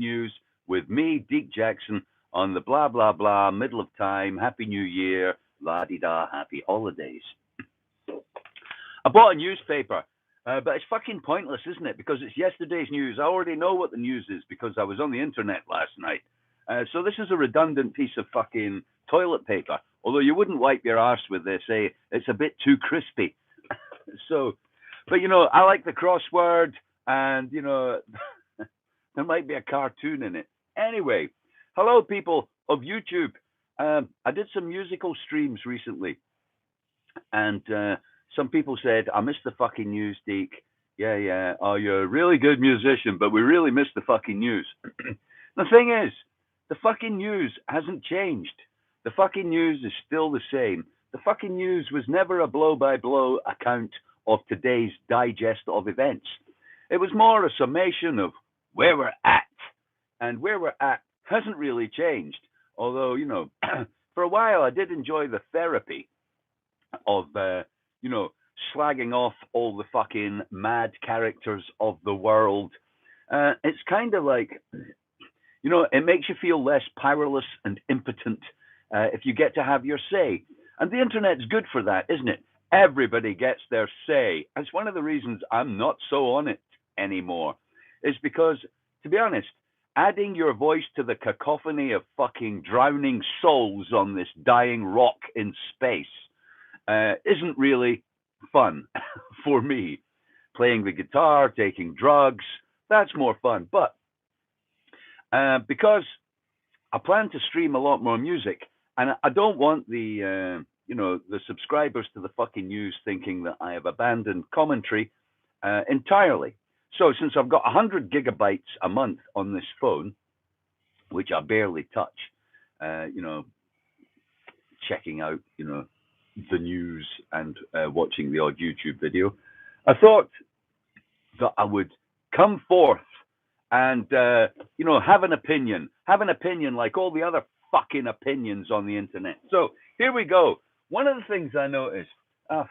News with me, Deke Jackson, on the blah, blah, blah, middle of time, Happy New Year, la-di-da, happy holidays. I bought a newspaper, but it's fucking pointless, isn't it? Because it's yesterday's news. I already know what the news is because I was on the internet last night. So this is a redundant piece of fucking toilet paper. Although you wouldn't wipe your arse with this, eh? It's a bit too crispy. So, but you know, I like the crossword, and you know, there might be a cartoon in it. Anyway, hello people of YouTube. I did some musical streams recently, and some people said, I missed the fucking news, Deke. Yeah. Oh, you're a really good musician, but we really missed the fucking news. The thing is, the fucking news hasn't changed. The fucking news is still the same. The fucking news was never a blow-by-blow account of today's digest of events. It was more a summation of where we're at. And where we're at hasn't really changed. Although, you know, for a while I did enjoy the therapy of, you know, slagging off all the fucking mad characters of the world. It's kind of like, you know, it makes you feel less powerless and impotent if you get to have your say. And the internet's good for that, isn't it? Everybody gets their say. It's one of the reasons I'm not so on it anymore. Is because, to be honest, adding your voice to the cacophony of fucking drowning souls on this dying rock in space isn't really fun for me. Playing the guitar, taking drugs, that's more fun. But because I plan to stream a lot more music, and I don't want the you know, the subscribers to the fucking news thinking that I have abandoned commentary entirely. So since I've got 100 gigabytes a month on this phone, which I barely touch, you know, checking out, you know, the news and watching the odd YouTube video, I thought that I would come forth and, you know, have an opinion like all the other fucking opinions on the internet. So here we go. One of the things I noticed,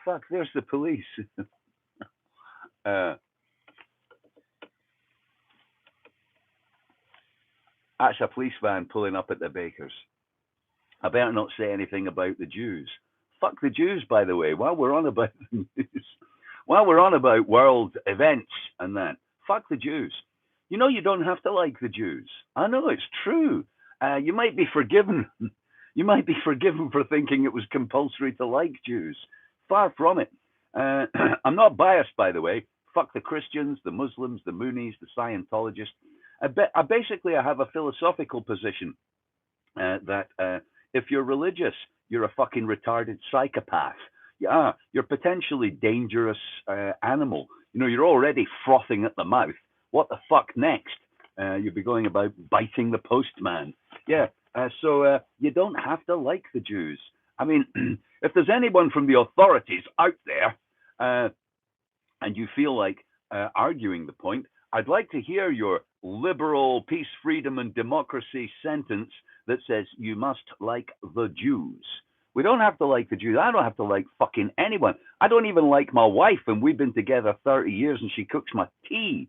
fuck, there's the police. That's a police van pulling up at the Bakers. I better not say anything about the Jews. Fuck the Jews, by the way, while we're on about the news. While we're on about world events and that, fuck the Jews. You know, you don't have to like the Jews. I know, it's true. You might be forgiven. You might be forgiven for thinking it was compulsory to like Jews. Far from it. I'm not biased, by the way. Fuck the Christians, the Muslims, the Moonies, the Scientologists. I basically have a philosophical position that if you're religious, you're a fucking retarded psychopath. Yeah, you're potentially dangerous animal. You know, you're already frothing at the mouth. What the fuck next? You'll be going about biting the postman. Yeah, so you don't have to like the Jews. I mean, if there's anyone from the authorities out there and you feel like arguing the point, I'd like to hear your liberal peace, freedom, and democracy sentence that says you must like the Jews. We don't have to like the Jews. I don't have to like fucking anyone. I don't even like my wife, and we've been together 30 years, and she cooks my tea.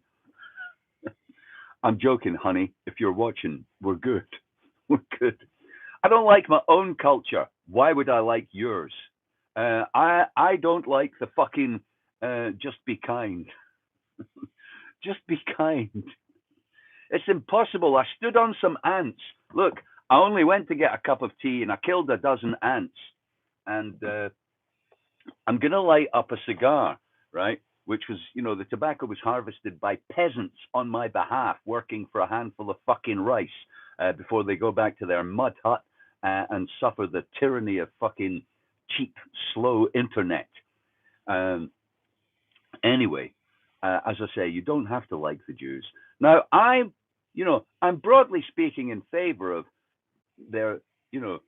I'm joking, honey. If you're watching, we're good. We're good. I don't like my own culture. Why would I like yours? I don't like the fucking just be kind. Just be kind. It's impossible. I stood on some ants. Look, I only went to get a cup of tea and I killed a dozen ants. And I'm going to light up a cigar, right? Which was, you know, the tobacco was harvested by peasants on my behalf, working for a handful of fucking rice before they go back to their mud hut and suffer the tyranny of fucking cheap, slow internet. Anyway, as I say, you don't have to like the Jews. Now, I'm broadly speaking in favor of their, you know,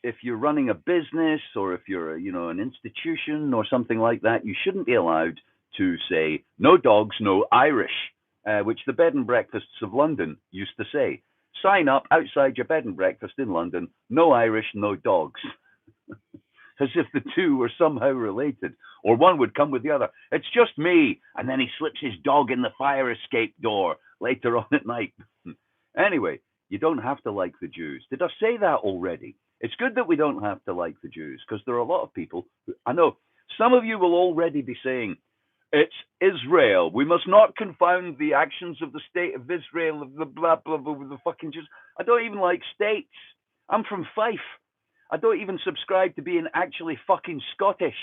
if you're running a business or if you're, you know, an institution or something like that, you shouldn't be allowed to say, no dogs, no Irish, which the bed and breakfasts of London used to say. Sign up outside your bed and breakfast in London, no Irish, no dogs. As if the two were somehow related, or one would come with the other. It's just me. And then he slips his dog in the fire escape door later on at night. Anyway, you don't have to like the Jews. Did I say that already? It's good that we don't have to like the Jews because there are a lot of people who, I know some of you will already be saying, it's Israel. We must not confound the actions of the state of Israel, of the blah, blah, blah, with the fucking Jews. I don't even like states. I'm from Fife. I don't even subscribe to being actually fucking Scottish.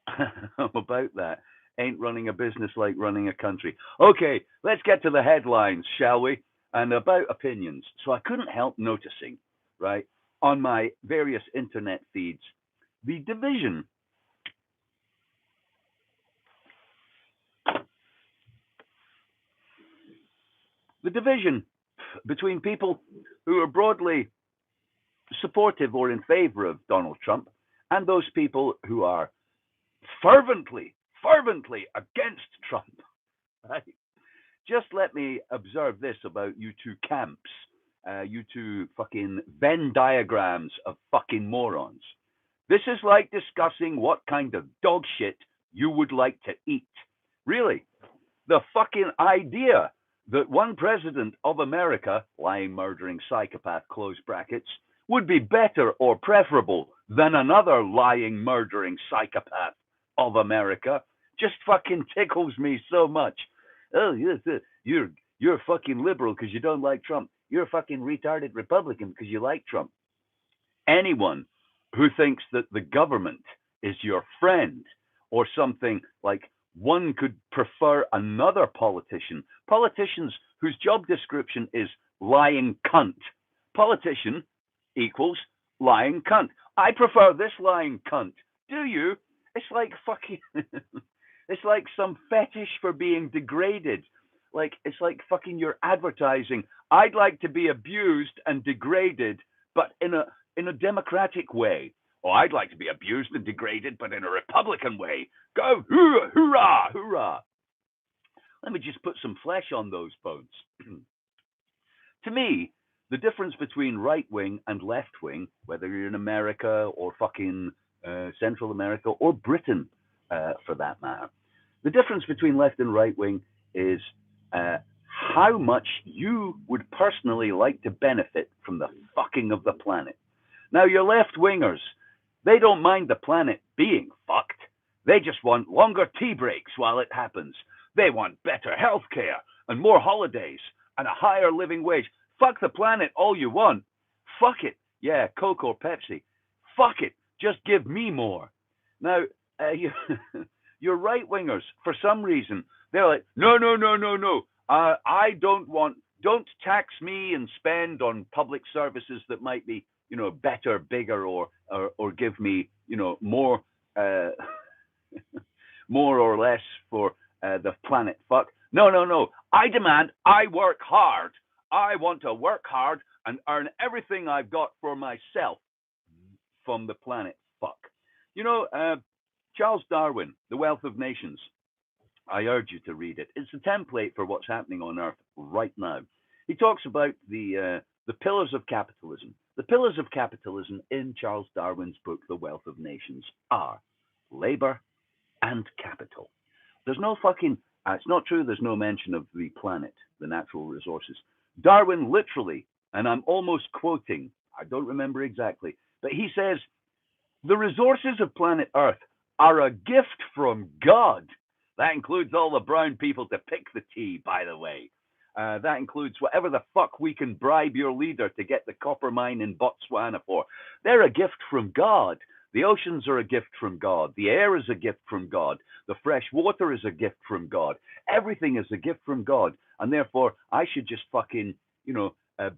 I'm about that. Ain't running a business like running a country. Okay, let's get to the headlines, shall we? And about opinions. So I couldn't help noticing, right, on my various internet feeds, the division between people who are broadly supportive or in favor of Donald Trump and those people who are fervently against Trump. Right? Just let me observe this about you two camps, you two fucking Venn diagrams of fucking morons. This is like discussing what kind of dog shit you would like to eat. Really, the fucking idea that one president of America, lying, murdering psychopath, close brackets, would be better or preferable than another lying, murdering psychopath of America just fucking tickles me so much. Oh, yes, you're a fucking liberal because you don't like Trump. You're a fucking retarded Republican because you like Trump. Anyone who thinks that the government is your friend or something like one could prefer another politicians whose job description is lying cunt. Politician equals lying cunt. I prefer this lying cunt. Do you? It's like fucking it's like some fetish for being degraded. Like it's like fucking your advertising. I'd like to be abused and degraded, but in a democratic way. Or I'd like to be abused and degraded, but in a Republican way. Go, hoorah, hoorah. Let me just put some flesh on those bones. To me, the difference between right wing and left wing, whether you're in America or fucking Central America or Britain, for that matter, the difference between left and right wing is how much you would personally like to benefit from the fucking of the planet. Now, your left wingers, they don't mind the planet being fucked. They just want longer tea breaks while it happens. They want better health care and more holidays and a higher living wage. Fuck the planet all you want. Fuck it. Yeah, Coke or Pepsi. Fuck it. Just give me more. Now, your right wingers, for some reason, they're like, no. I don't tax me and spend on public services that might be, better, bigger, or give me, more, more or less for the planet. Fuck. No. I demand I work hard. I want to work hard and earn everything I've got for myself from the planet. Fuck. Charles Darwin, The Wealth of Nations. I urge you to read it. It's a template for what's happening on Earth right now. He talks about the pillars of capitalism. The pillars of capitalism in Charles Darwin's book, The Wealth of Nations, are labor and capital. There's no fucking, it's not true there's no mention of the planet, the natural resources. Darwin literally, and I'm almost quoting, I don't remember exactly, but he says, the resources of planet Earth are a gift from God. That includes all the brown people to pick the tea, by the way. That includes whatever the fuck we can bribe your leader to get the copper mine in Botswana for. They're a gift from God. The oceans are a gift from God. The air is a gift from God. The fresh water is a gift from God. Everything is a gift from God. And therefore, I should just fucking,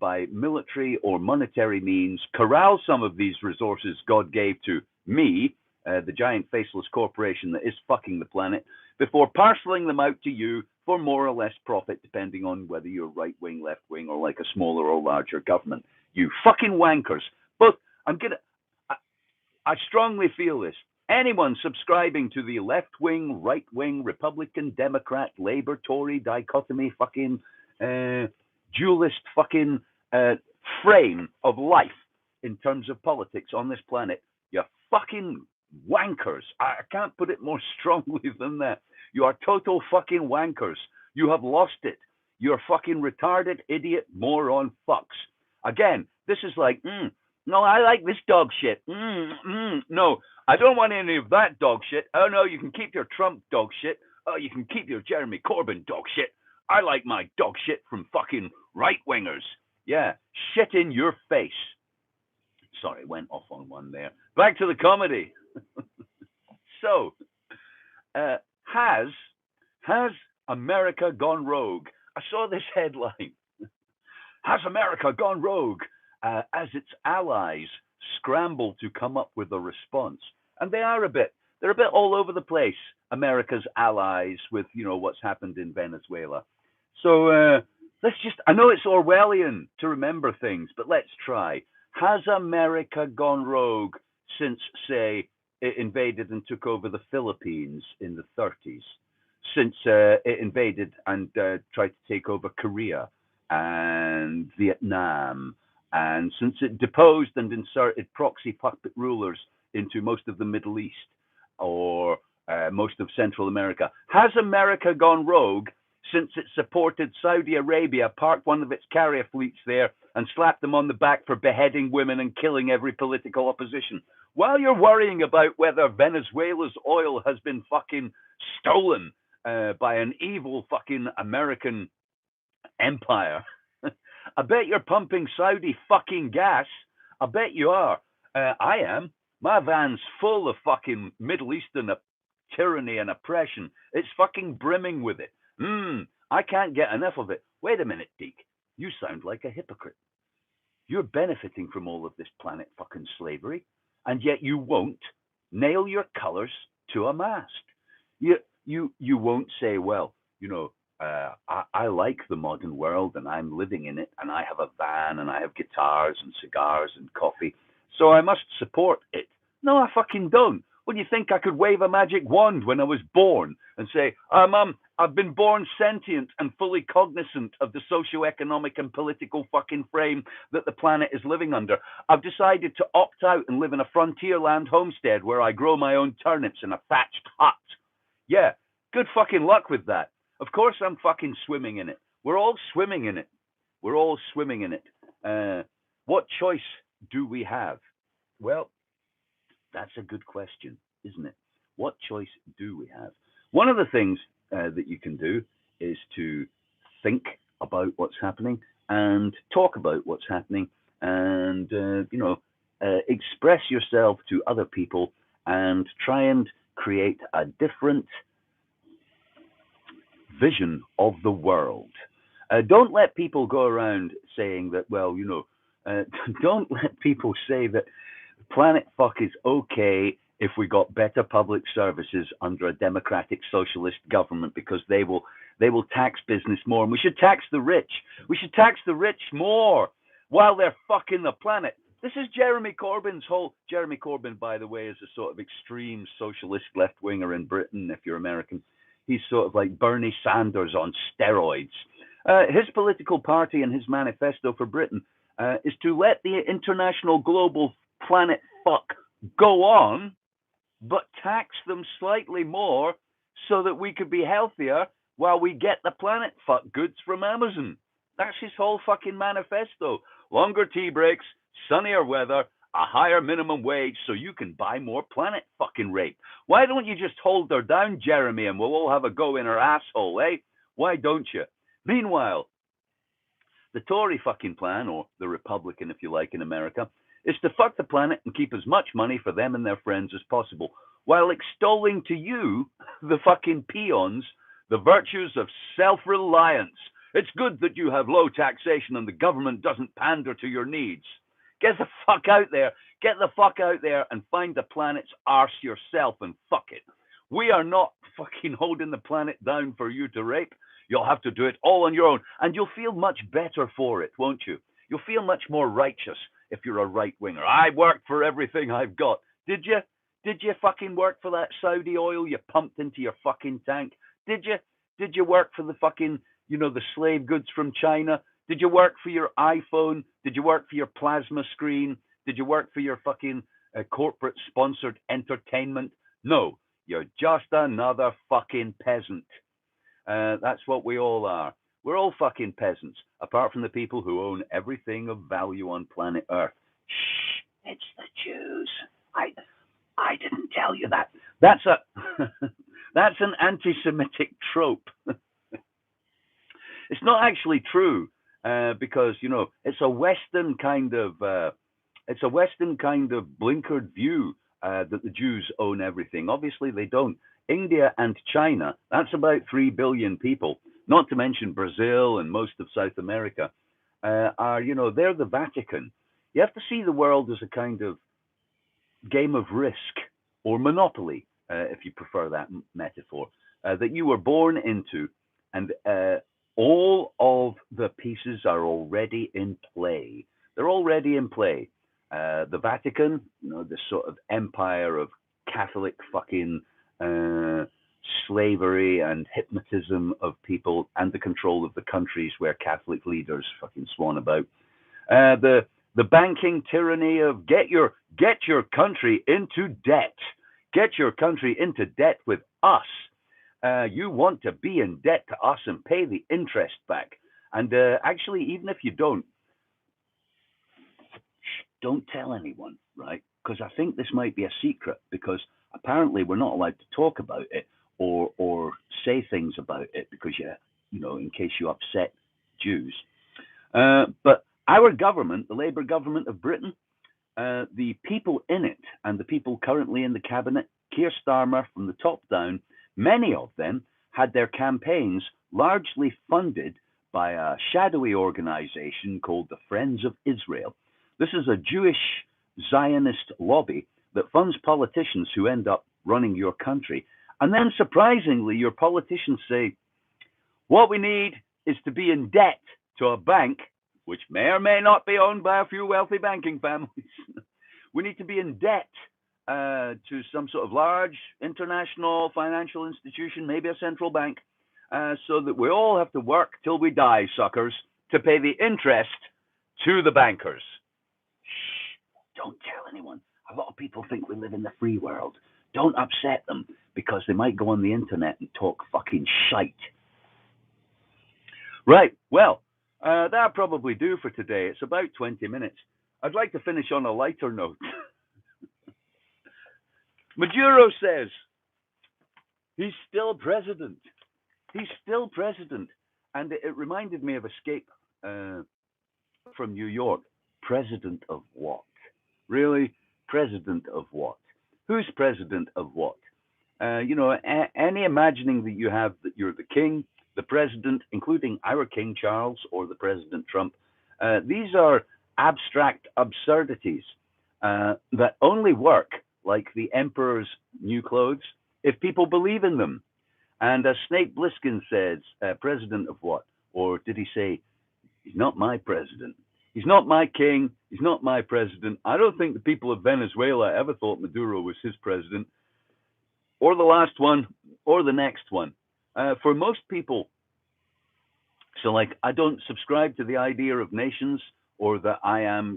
by military or monetary means, corral some of these resources God gave to me, the giant faceless corporation that is fucking the planet, before parceling them out to you for more or less profit, depending on whether you're right wing, left wing, or like a smaller or larger government. You fucking wankers. But I strongly feel this. Anyone subscribing to the left wing, right wing, Republican, Democrat, Labor, Tory dichotomy, fucking dualist fucking frame of life in terms of politics on this planet, you fucking wankers. I can't put it more strongly than that. You are total fucking wankers. You have lost it. You're fucking retarded, idiot, moron, fucks. Again, this is like, no, I like this dog shit. No, I don't want any of that dog shit. Oh, no, you can keep your Trump dog shit. Oh, you can keep your Jeremy Corbyn dog shit. I like my dog shit from fucking right-wingers. Yeah, shit in your face. Sorry, went off on one there. Back to the comedy. So, has America gone rogue? I saw this headline. Has America gone rogue? As its allies scramble to come up with a response. And they're a bit all over the place, America's allies, with, what's happened in Venezuela. So I know it's Orwellian to remember things, but let's try. Has America gone rogue since, say, it invaded and took over the Philippines in the 30s? Since it invaded and tried to take over Korea and Vietnam, and since it deposed and inserted proxy puppet rulers into most of the Middle East or most of Central America? Has America gone rogue since it supported Saudi Arabia, parked one of its carrier fleets there, and slapped them on the back for beheading women and killing every political opposition? While you're worrying about whether Venezuela's oil has been fucking stolen by an evil fucking American empire, I bet you're pumping Saudi fucking gas. I bet you are. I am. My van's full of fucking Middle Eastern tyranny and oppression. It's fucking brimming with it. I can't get enough of it. Wait a minute, Deke. You sound like a hypocrite. You're benefiting from all of this planet fucking slavery, and yet you won't nail your colors to a mast. You won't say, well, I like the modern world and I'm living in it, and I have a van and I have guitars and cigars and coffee, so I must support it. No, I fucking don't. What do you think? I could wave a magic wand when I was born and say, I've been born sentient and fully cognizant of the socio-economic and political fucking frame that the planet is living under. I've decided to opt out and live in a frontier land homestead where I grow my own turnips in a thatched hut. Yeah, good fucking luck with that. Of course I'm fucking swimming in it. We're all swimming in it. We're all swimming in it. What choice do we have? Well, that's a good question, isn't it? What choice do we have? One of the things that you can do is to think about what's happening and talk about what's happening, and express yourself to other people and try and create a different vision of the world. Don't let people go around saying that, don't let people say that planet fuck is okay if we got better public services under a democratic socialist government, because they will tax business more, and we should tax the rich. We should tax the rich more while they're fucking the planet. This is Jeremy Corbyn, by the way, is a sort of extreme socialist left-winger in Britain, if you're American. He's sort of like Bernie Sanders on steroids. His political party and his manifesto for Britain is to let the international global planet fuck go on, but tax them slightly more so that we could be healthier while we get the planet fuck goods from Amazon. That's his whole fucking manifesto. Longer tea breaks, sunnier weather, a higher minimum wage so you can buy more planet fucking rape. Why don't you just hold her down, Jeremy, and we'll all have a go in her asshole, eh? Why don't you? Meanwhile, the Tory fucking plan, or the Republican if you like in America, is to fuck the planet and keep as much money for them and their friends as possible, while extolling to you, the fucking peons, the virtues of self-reliance. It's good that you have low taxation and the government doesn't pander to your needs. Get the fuck out there. Get the fuck out there and find the planet's arse yourself and fuck it. We are not fucking holding the planet down for you to rape. You'll have to do it all on your own, and you'll feel much better for it, won't you? You'll feel much more righteous if you're a right-winger. I worked for everything I've got. Did you? Did you fucking work for that Saudi oil you pumped into your fucking tank? Did you? Did you work for the fucking, the slave goods from China? Did you work for your iPhone? Did you work for your plasma screen? Did you work for your fucking corporate-sponsored entertainment? No, you're just another fucking peasant. That's what we all are. We're all fucking peasants, apart from the people who own everything of value on planet Earth. Shh, it's the Jews. I didn't tell you that. That's a that's an anti-Semitic trope. It's not actually true because it's a Western kind of blinkered view that the Jews own everything. Obviously, they don't. India and China, that's about 3 billion people, not to mention Brazil and most of South America, they're the Vatican. You have to see the world as a kind of game of risk or monopoly, if you prefer that metaphor, that you were born into, and all of the pieces are already in play. They're already in play. The Vatican, this sort of empire of Catholic fucking slavery and hypnotism of people, and the control of the countries where Catholic leaders fucking swan about. The banking tyranny of get your country into debt. Get your country into debt with us. You want to be in debt to us and pay the interest back. And actually, even if you don't tell anyone, right? Because I think this might be a secret, because apparently we're not allowed to talk about it or say things about it, because in case you upset Jews. But our government, the Labour government of Britain, the people in it and the people currently in the cabinet, Keir Starmer from the top down, many of them had their campaigns largely funded by a shadowy organization called the Friends of Israel. This is a Jewish Zionist lobby that funds politicians who end up running your country. And then, surprisingly, your politicians say, what we need is to be in debt to a bank, which may or may not be owned by a few wealthy banking families. We need to be in debt to some sort of large international financial institution, maybe a central bank, so that we all have to work till we die, suckers, to pay the interest to the bankers. Shh, don't tell anyone. A lot of people think we live in the free world. Don't upset them, because they might go on the internet and talk fucking shite. Right, well, that'll probably do for today. It's about 20 minutes. I'd like to finish on a lighter note. Maduro says he's still president. He's still president. And it reminded me of Escape from New York. President of what? Really? President of what? Who's president of what? Any imagining that you have that you're the king, the president, including our King Charles or the President Trump, these are abstract absurdities that only work, like the emperor's new clothes, if people believe in them. And as Snake Plissken says, president of what? Or did he say, he's not my president. He's not my king. He's not my president. I don't think the people of Venezuela ever thought Maduro was his president, or the last one, or the next one. For most people, so I don't subscribe to the idea of nations, or that I am,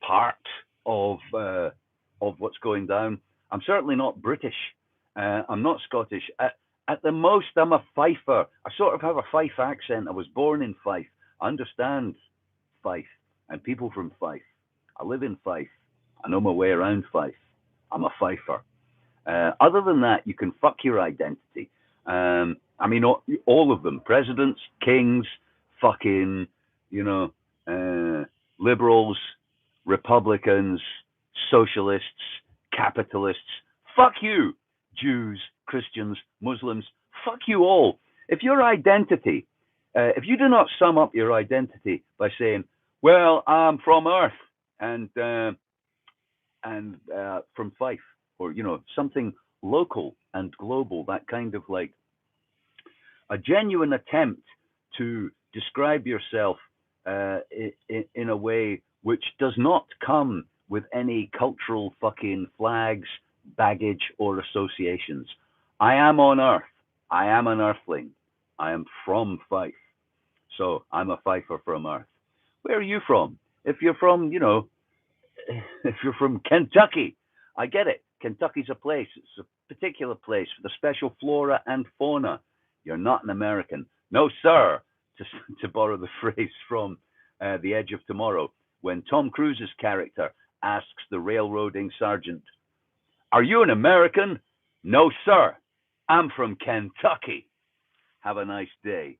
part of what's going down. I'm certainly not British. I'm not Scottish. At the most, I'm a Fifer. I sort of have a Fife accent. I was born in Fife. I understand Fife and people from Fife. I live in Fife. I know my way around Fife. I'm a Fifer. Other than that, you can fuck your identity. All of them. Presidents, kings, fucking, liberals, Republicans, socialists, capitalists. Fuck you, Jews, Christians, Muslims. Fuck you all. If your identity, if you do not sum up your identity by saying, well, I'm from Earth and from Fife, or, something local and global, that kind of a genuine attempt to describe yourself in a way which does not come with any cultural fucking flags, baggage, or associations. I am on Earth. I am an Earthling. I am from Fife. So I'm a Fifer from Earth. Where are you from? If you're from, if you're from Kentucky, I get it. Kentucky's a place. It's a particular place with a special flora and fauna. You're not an American. No, sir. to, to borrow the phrase from The Edge of Tomorrow, when Tom Cruise's character asks the railroading sergeant, "Are you an American?" "No, sir. I'm from Kentucky." Have a nice day.